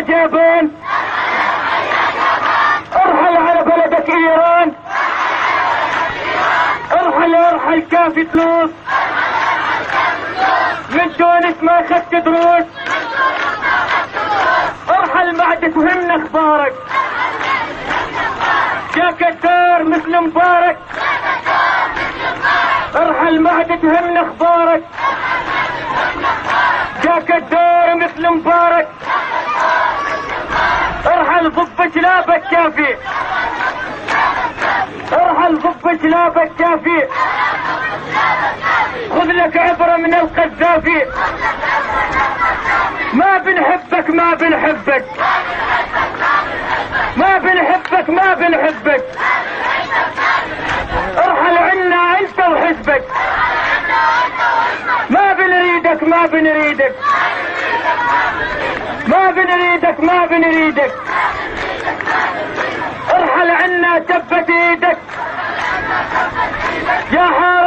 جيبان، ارحل على بلدك ايران، ارحل كافي فلوس، من تونس ما اخذت دروس، ارحل ما عاد تهمنا اخبارك، جاك الدار مثل مبارك، ارحل ما عاد تهمنا اخبارك، جاك الدار مثل مبارك، ارحل ضب جلابك كافي، ارحل ضب جلابك كافي، خذ لك عبرة من القذافي، ما بنحبك ما بنحبك، ما بنحبك ما بنحبك، ارحل عنا انت وحزبك، ما بنريدك ما بنريدك، ما بنريدك ما بنريدك، ارحل عنا جبت ايدك يا حار